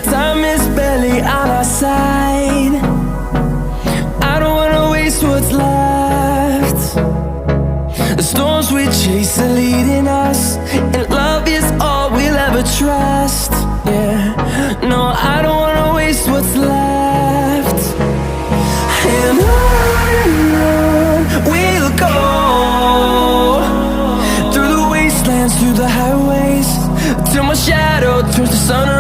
Time is barely on our side. I don't wanna waste what's left. The storms we chase are leading us, and love is all we'll ever trust. Yeah, no, I don't wanna waste what's left. And on we'll go, through the wastelands, through the highways, till my shadow turns to sun